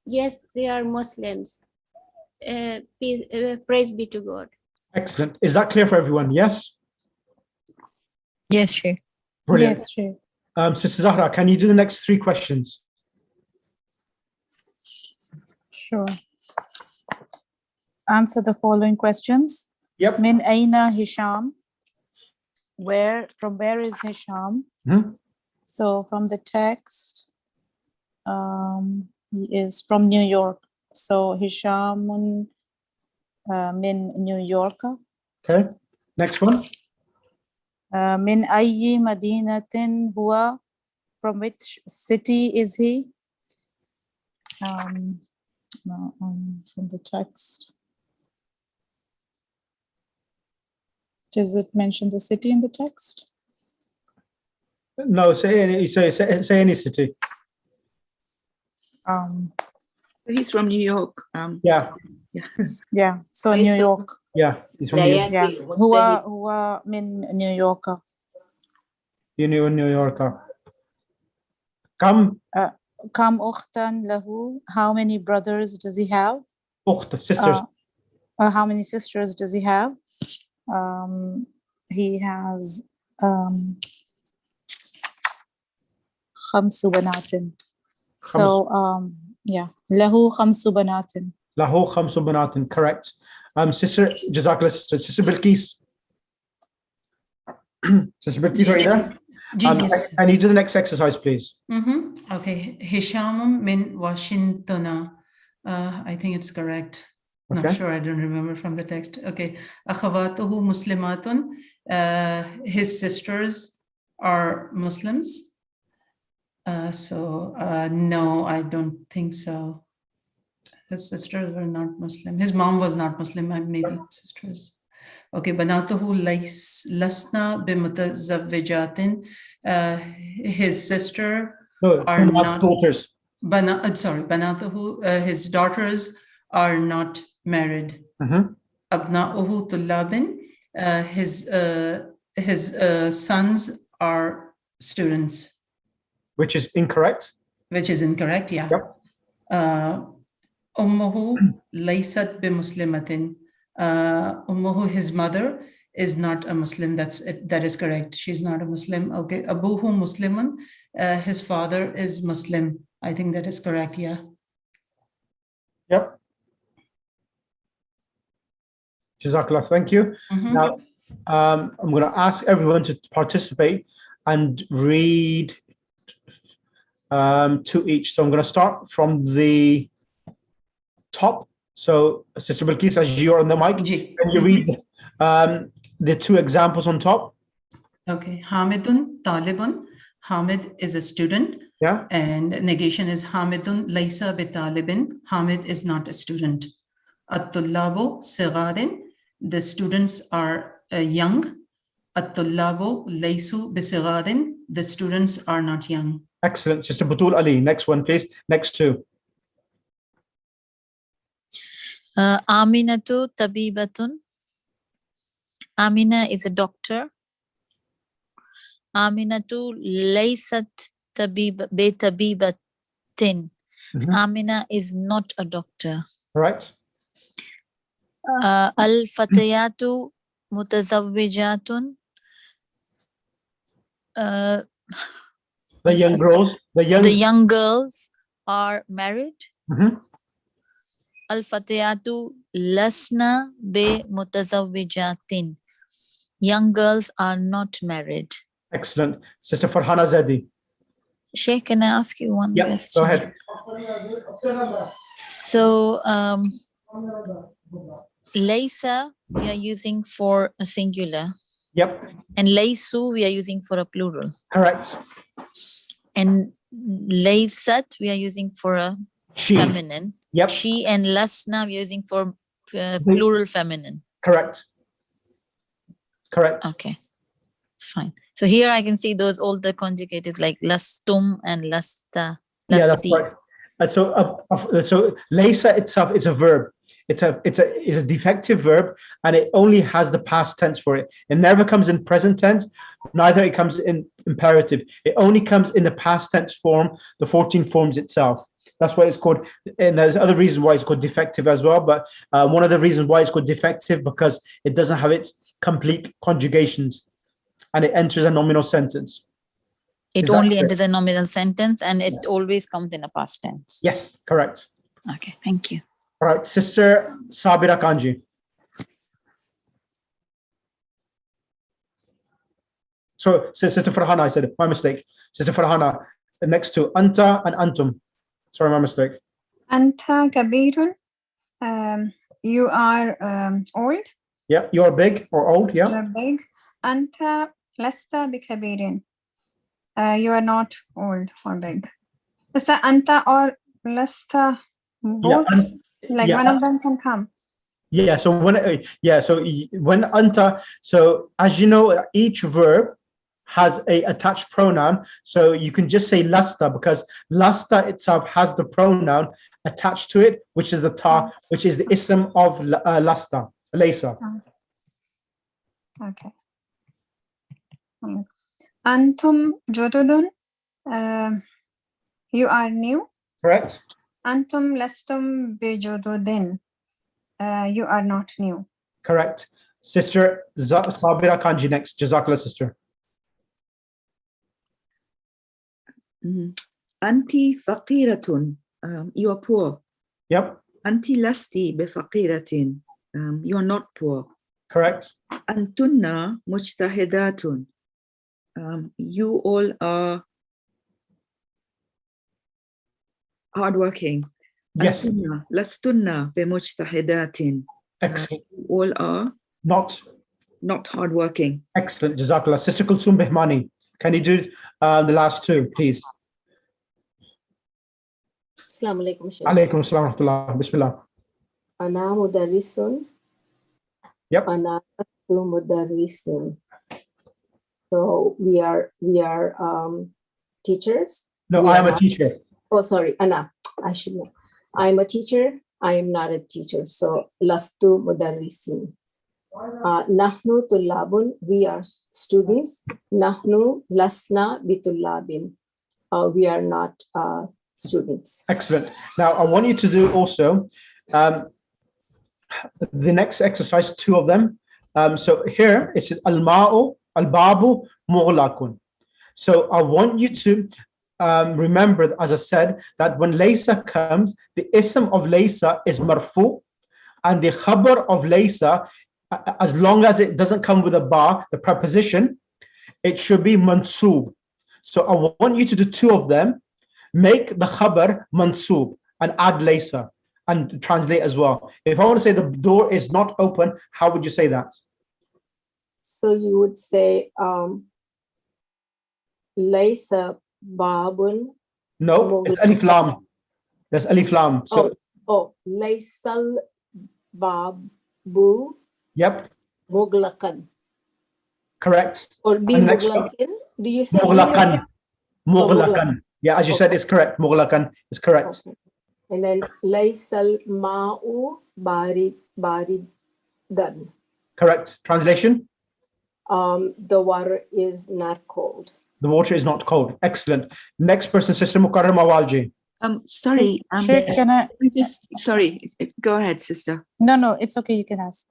Yes, they are Muslims. Praise be to God. Excellent. Is that clear for everyone? Yes? Yes, sure. Brilliant. Yes, sure. Sister Zahra, can you do the next 3 questions? Sure. Answer the following questions. Yep. Min aina Hisham? From where is Hisham? Mhm. So from the text, he is from New York. So Hisham min New York. Okay. Next one. Min ayyi madinatin huwa? From which city is he? From the text. Does it mention the city in the text? No, say any city. He's from New York. Yeah. Yeah. So He's New from- York. Yeah. He's from New York. Yeah. Huwa min New York. New Yorker. Kam Kam ukhtan lahu? How many brothers does he have? ukht, sisters. How many sisters does he have? He has khamsu banatin. So yeah, lahu khamsu banatin. Lahu khamsu banatin. Correct. Sister Jazakallah, sister Bilqis. Sister Bilqis, are you there? Yes. I need to do the next exercise, please. Okay. Hisham min Washington. I think it's correct. Not Okay. sure. I don't remember from the text. Okay. Akhawatuhu muslimatun. His sisters are Muslims. No, I don't think so. His sisters were not Muslim. His mom was not Muslim. Maybe sisters. Okay, banatuhu lasna bimutazawwijatin. His sister No, are not daughters. Banatuhu, his daughters are not married. Abna'uhu tullabin. His sons are students. Which is incorrect. Which is incorrect, yeah. Yep. Ummuhu laysat bimuslimatin. Ummuhu, his mother, is not a Muslim. That is correct. She's not a Muslim. Okay. Abuhu muslimun. His father is Muslim. I think that is correct. Yeah. Yep. Jazakallah. Thank you. Now, I'm going to ask everyone to participate and read 2 each. So I'm going to start from the top. So, Sister Bilqis, as you're on the mic, can you read the 2 examples on top? Okay. Hamidun talibun. Hamid is a student. Yeah. And negation is Hamidun laysa bitalibin. Hamid is not a student. At-tullabu sigarin. The students are young. At-tullabu laysu bisigarin. The students are not young. Excellent. Sister Batul Ali, next one, please. Next 2. Aminatu tabibatun. Amina is a doctor. Aminatu laysat betabibatin. Amina is not a doctor. Right. Al-fatayatu mutazawwijatun. The young girls are married. Al-fatayatu lasna be mutazawwijatin. Young girls are not married. Excellent. Sister Farhana Zedi. Sheikh, can I ask you one question? Go ahead. So, laysa we are using for a singular. Yep. And laysu we are using for a plural. Correct. And laysat we are using for a feminine. Yep. She and lasna we are using for plural feminine. Correct. Correct. Okay, fine. So here I can see those older conjugates like lastum and lasta. Yeah, that's lasti. right. So laysa itself is a verb. It's a defective verb, and it only has the past tense for it. It never comes in present tense, neither it comes in imperative. It only comes in the past tense form, the 14 forms itself. That's why it's called, and there's other reasons why it's called defective as well. But one of the reasons why it's called defective because it doesn't have its complete conjugations, and it enters a nominal sentence. It Is that only clear? enters a nominal sentence and it always comes in a past tense. Yes, correct. Okay, thank you. All right, Sister Sabira Kanji. So, Sister Farhana, I said, my mistake. Sister Farhana, next to Anta and Antum. Sorry, my mistake. Anta kabirun. You are old. Yeah, you're big or old, yeah. You're big. Anta lasta bikabirin. You are not old or big. Is that anta or lasta both? Like yeah. one of them can come. Yeah, so when anta, so as you know, each verb has a attached pronoun, so you can just say lasta because lasta itself has the pronoun attached to it, which is the ta, which is the ism of lasta, laysa. Okay. Antum jududun. You are new. Correct. Antum lastum bijududin. You are not new. Correct. Sister Sabira Kanji next. Jazakallah, sister. Anti faqiratun. You are poor. Yep. Anti lasti bifaqiratin. You are not poor. Correct. Antunna mujtahidatun. You all are hardworking. Yes. Antunna lastunna bimujtahidatin. Excellent. You all are not hardworking. Excellent. Jazakallah. Sister Kulsum Behmani, can you do the last two, please? Assalamu alaikum. Alaikum assalam wa rahmatullah. Bismillah. Ana mudarrisun. Yep. Ana mudarrisun. So we are teachers. No, I am a teacher. Oh, sorry, Ana. I should know. I'm a teacher. I am not a teacher. So lastu mudarrisin. Nahnu tullabun. We are students. Nahnu lasna bitullabin. We are not students. Excellent. Now I want you to do also the next exercise, two of them. So here it says al-ma'u al-babu mughlaqun. So I want you to remember, as I said, that when laysa comes, the ism of laysa is marfu, and the khabar of laysa, as long as it doesn't come with a ba, the preposition, it should be mansub. So I want you to do two of them. Make the khabar mansub and add laysa and translate as well. If I want to say the door is not open, how would you say that? So you would say laysa babun. No, it's alif lam. There's alif lam. So laysal babu. Yep. Mughlaqan. Correct. Or be mughlaqin. Do you say mughlaqan? Mughlaqan. Yeah, as you said, it's correct. Mughlaqan is correct. Okay. And then laysal ma'u baridan. Correct. Translation? The water is not cold. The water is not cold. Excellent. Next person, Sister Mukarrama Walji. Sorry. Can I sorry. Go ahead, sister. No, it's okay. You can ask.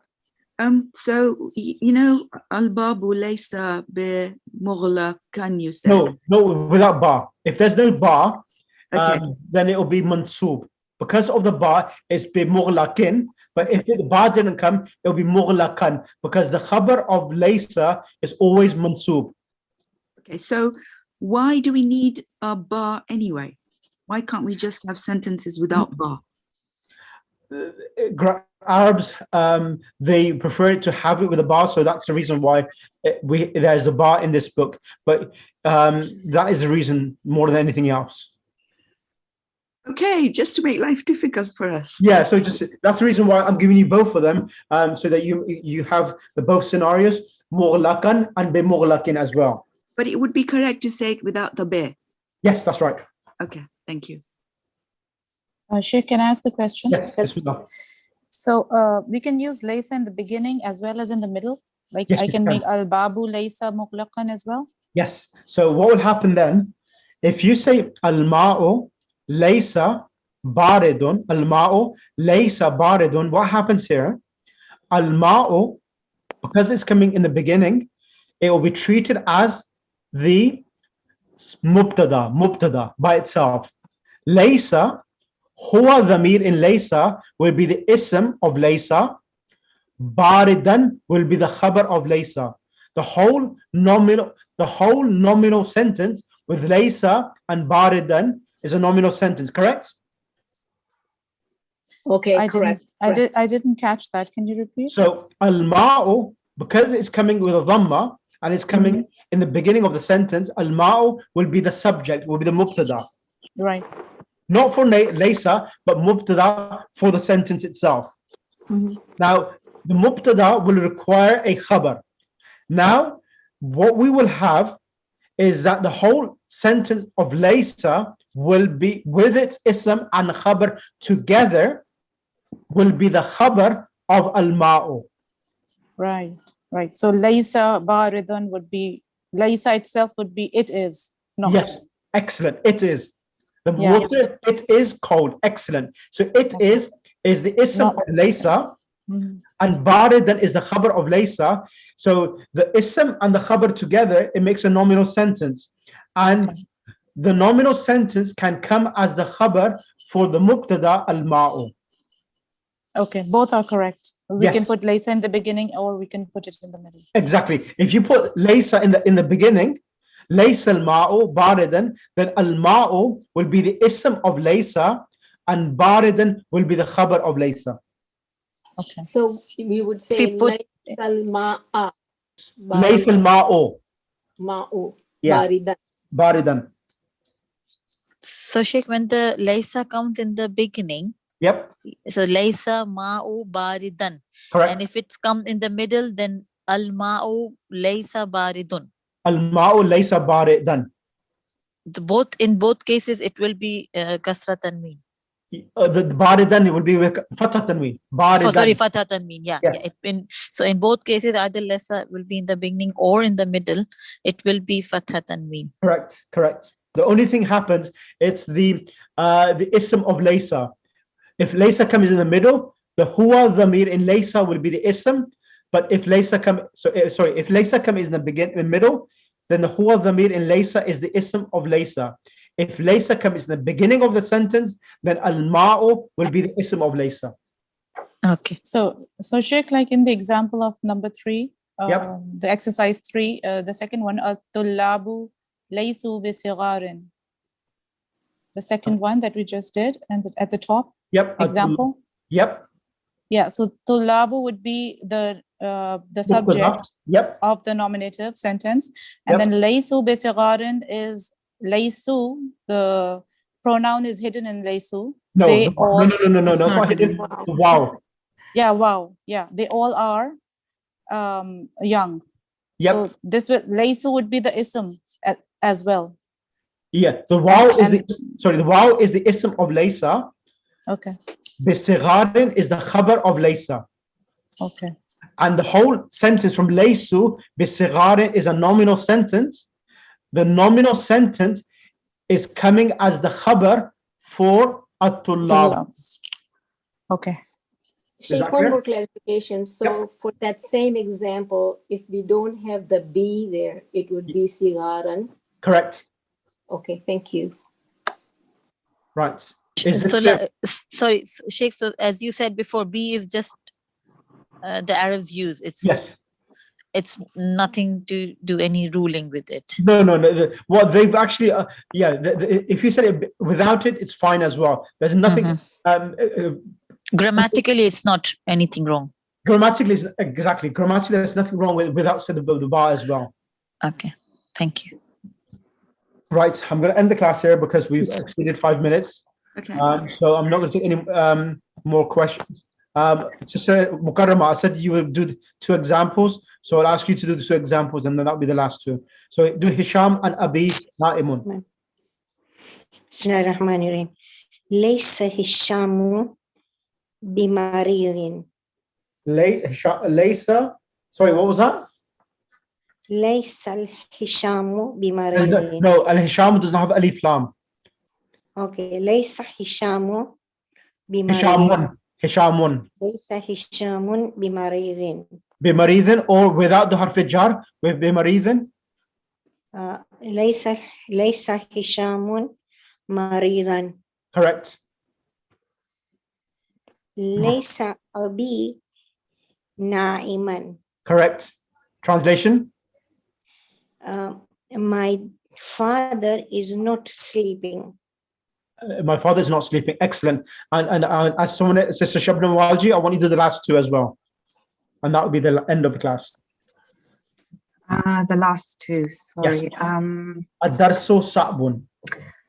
So you know, al-babu laysa bi mughlaqan, you said. No, without ba. If there's no ba, Okay. then it will be mansub. Because of the ba, it's bi mughlaqin. But if the ba didn't come, it will be mughlaqan. Because the khabar of laysa is always mansub. Okay, so why do we need a ba anyway? Why can't we just have sentences without ba? Arabs, they prefer to have it with a bar, so that's the reason why there's a bar in this book. But that is the reason more than anything else. Okay, just to make life difficult for us. Yeah, so just that's the reason why I'm giving you both of them, so that you have the both scenarios, mughlaqan and bimughlaqin as well. But it would be correct to say it without the be. Yes, that's right. Okay, thank you. Sheikh, can I ask a question? Yes, bismillah. So we can use laysa in the beginning as well as in the middle. Like Yes, I you can can. make al-babu laysa muqlaqan as well. Yes. So what will happen then? If you say al-ma'u laysa baridun, al-ma'u laysa baridun, what happens here? Al-ma'u, because it's coming in the beginning, it will be treated as the mubtada by itself. Laysa, huwa dhamir in laysa will be the ism of laysa. Baridan will be the khabar of laysa. The whole nominal sentence with laysa and baridan is a nominal sentence, correct? Okay, correct. I didn't catch that. Can you repeat? So al-ma'u, because it's coming with a dhamma and it's coming in the beginning of the sentence, al-ma'u will be the subject, will be the mubtada. Right. Not for laysa, but mubtada for the sentence itself. Now, the mubtada will require a khabar. Now, what we will have is that the whole sentence of laysa will be with its ism and khabar together will be the khabar of al-ma'u. Right, right. So laysa baridun would be, laysa itself would be it is not. Yes, excellent. It is. The water, it is cold. Excellent. So it is the ism of laysa, and baridan is the khabar of laysa. So the ism and the khabar together, it makes a nominal sentence. And the nominal sentence can come as the khabar for the mubtada al-ma'u. Okay, both are correct. We Yes. can put laysa in the beginning or we can put it in the middle. Exactly. If you put laysa in the beginning, laysa al-ma'u baridan, then al-ma'u will be the ism of laysa and baridan will be the khabar of laysa. Okay. So we would say we put- laysa al-ma'a Laysa al-ma'u. ma'u Yeah. baridan. Baridan. So Sheikh, when the laysa comes in the beginning, Yep. so laysa ma'u baridan. Correct. And if it's come in the middle, then al ma'u laysa baridun. Al-ma'u laysa baridan. In both cases, it will be kasra tanween. The baridan it will be with fatha tanween. Baridan. Sorry, fatha tanween. Yeah, Yes. yeah. So in both cases, either laysa will be in the beginning or in the middle. It will be fatha tanween. Correct. Correct. The only thing happens, it's the ism of laysa. If laysa comes in the middle, the huwa dhamir in laysa will be the ism. But if laysa if laysa comes in the middle, then the huwa dhamir in laysa is the ism of laysa. If laysa comes in the beginning of the sentence, then al-ma'u will be the ism of laysa. Okay. So Sheikh, like in the example of number 3, Yep. the exercise 3, the second one, at-tullabu laysu bisigharin. The second one that we just did, and at the top, Yep. example. Yep. Yeah, so tullabu would be the subject Yep. of the nominative sentence, and then laysu bisigharin is laysu. The pronoun is hidden in laysu. No, They no, all, no, no, no, no, It's no, not not hidden. Wow. yeah, wow, yeah, they all are young. Yep. So this will laysu would be the ism as well. Yeah. The wow is And- the wow is the ism of laysa. Okay. Bisigharin is the khabar of laysa. Okay. And the whole sentence from laysu bisigharin is a nominal sentence. The nominal sentence is coming as the khabar for at-tullab. Okay. Sheikh, that one clear? more clarification. So for that same example, if we don't have the B there, it would be sigaran. Correct. Okay, thank you. Right. Is this So, clear? sorry, Sheikh, so as you said before, B is just the Arabs use. Yes. It's nothing to do any ruling with it. No. Well, they've actually, if you said it without it, it's fine as well. There's nothing. Grammatically, it's not anything wrong. Grammatically, there's nothing wrong without said the bar as well. Okay, thank you. Right. I'm going to end the class here because we've exceeded 5 minutes. Okay. So I'm not going to take any more questions. Sister Mukarrama, I said you would do 2 examples, so I'll ask you to do the 2 examples, and then that'll be the last 2. So do Hisham and Abi Na'imun. Bismillahirrahmanirrahim. Laysa Hishamu bimaridin. Laysa, sorry, what was that? Laysa Hishamu bimaridin. No, Al-Hisham does not have alif lam. Okay, Laysa Hishamu bimaridin. Hishamun. Laysa Hishamun bimaridin. Bimaridin, or without the harf jar, with bimaridin. Laysa Hishamun maridan. Correct. Laysa Abi na'iman. Correct. Translation? My father is not sleeping. My father is not sleeping. Excellent. And as someone, Sister Shabnam Walji, I want you to do the last 2 as well. And that will be the end of the class. The last 2, sorry. Yes. Ad-darsu sa'bun.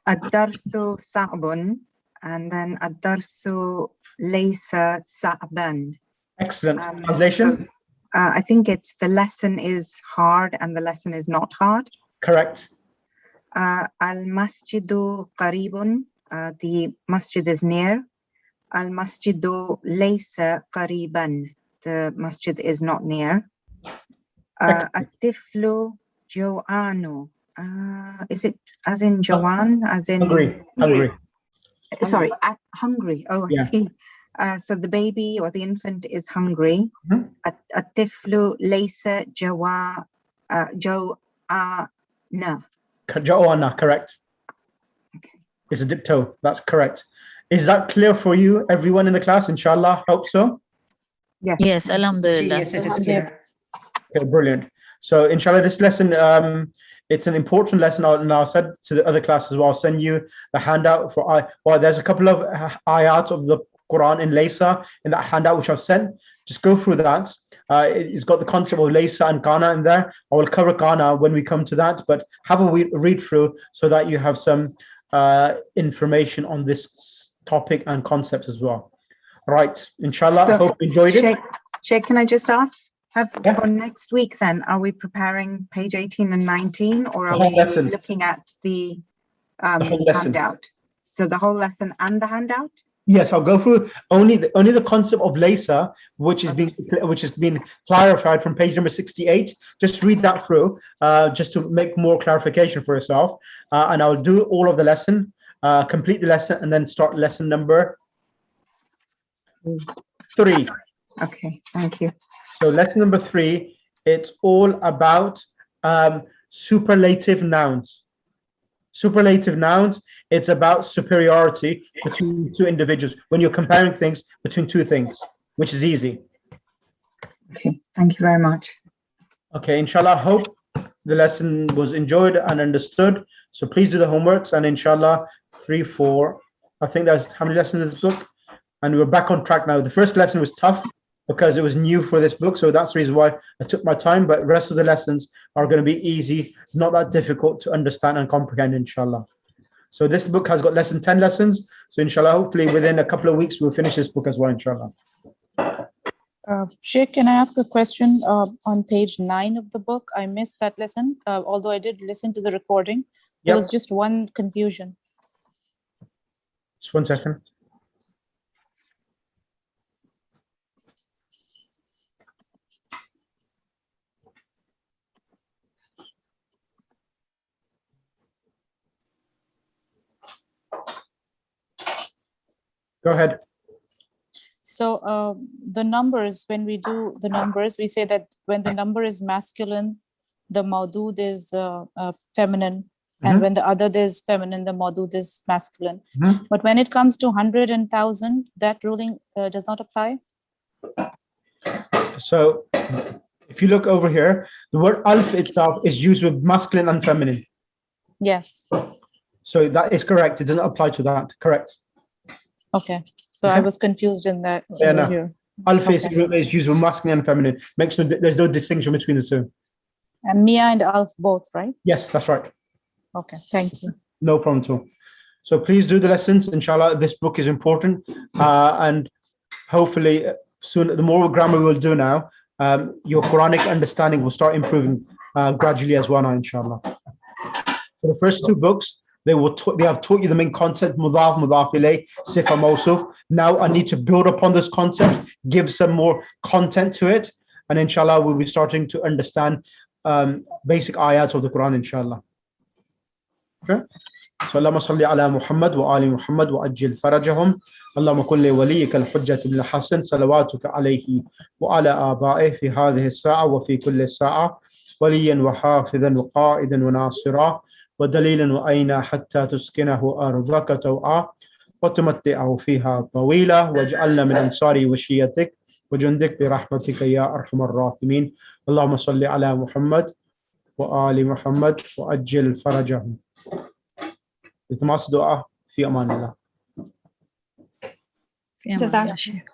Ad-darsu sa'bun, and then ad-darsu laysa sa'ban. Excellent. Translation? So, I think it's the lesson is hard and the lesson is not hard. Correct. Al-masjidu qaribun, the masjid is near. Al-masjidu laysa qariban, the masjid is not near. At-tiflu jo'anu, is it as in Joan, as in hungry? Sorry, hungry. Oh, Yeah. I see. So the baby or the infant is hungry. Mhm. At-tiflu laysa jo'ana. Joanna, correct. Okay. It's a dip toe. That's correct. Is that clear for you, everyone in the class? Inshallah, hope so. Yes. Yes, alhamdulillah. Yes, it is clear. Okay, brilliant. So inshallah, this lesson, it's an important lesson. And I said to the other class as well, I'll send you the handout for, well, there's a couple of ayats of the Quran in Laysa in that handout which I've sent. Just go through that. It's got the concept of Laysa and Kana in there. I will cover Kana when we come to that, but have a read through so that you have some information on this topic and concepts as well. Right, inshallah, So, hope you enjoyed it. Sheikh, can I just ask, Yeah. for next week then, are we preparing page 18 and 19, or are The whole we lesson. looking at the whole lesson. handout? So the whole lesson and the handout? Yes, I'll go through only the concept of Laysa, which has been clarified from page number 68. Just read that through, just to make more clarification for yourself. And I'll do all of the lesson, complete the lesson, and then start lesson number 3. Okay, thank you. So lesson number 3, it's all about superlative nouns. Superlative nouns, it's about superiority between 2 individuals when you're comparing things between 2 things, which is easy. Okay, thank you very much. Okay, inshallah, hope the lesson was enjoyed and understood. So please do the homeworks, and inshallah, 3, 4, I think that's how many lessons in this book? And we're back on track now. The first lesson was tough because it was new for this book, so that's the reason why I took my time, but the rest of the lessons are going to be easy, not that difficult to understand and comprehend, inshallah. So this book has got less than 10 lessons, so inshallah, hopefully within a couple of weeks, we'll finish this book as well, inshallah. Sheikh, can I ask a question on page 9 of the book? I missed that lesson, although I did listen to the recording. There was just one confusion. Just 1 second. Go ahead. So the numbers, when we do the numbers, we say that when the number is masculine, the maudud is feminine. And when the other is feminine, the maudud is masculine. But when it comes to 100 and 1,000, that ruling does not apply? So if you look over here, the word alf itself is used with masculine and feminine. Yes. So that is correct. It doesn't apply to that. Correct. Okay. So I was confused in that. Yeah, no. Here. Alf is used with masculine and feminine. There's no distinction between the 2. And Mia and Alf both, right? Yes, that's right. Okay, thank you. No problem at all. So please do the lessons. Inshallah, this book is important. And hopefully soon, the more grammar we'll do now, your Quranic understanding will start improving gradually as well now, inshallah. For the first two books, they have taught you the main concept, mudaf, mudaf ilayh, sifa, mawsuf. Now I need to build upon this concept, give some more content to it, and inshallah we'll be starting to understand basic ayats of the Quran, inshallah. Okay. So Allahumma salli ala Muhammad wa ali Muhammad wa ajil farajahum. اللهم كن لوليك الحجة بن الحسن صلواتك عليه وعلى آبائه في هذه الساعة وفي كل ساعة وليا وحافظا وقائدا وناصرا ودليلا وأينا حتى تسكنه أرضك توعا وتمتعه فيها طويلة واجعلنا من أنصار وشيتك وجندك برحمتك يا أرحم الراحمين. اللهم صل على محمد وآل محمد وأجل فرجهم. إثماس دعاء في أمان الله. في أمان الله.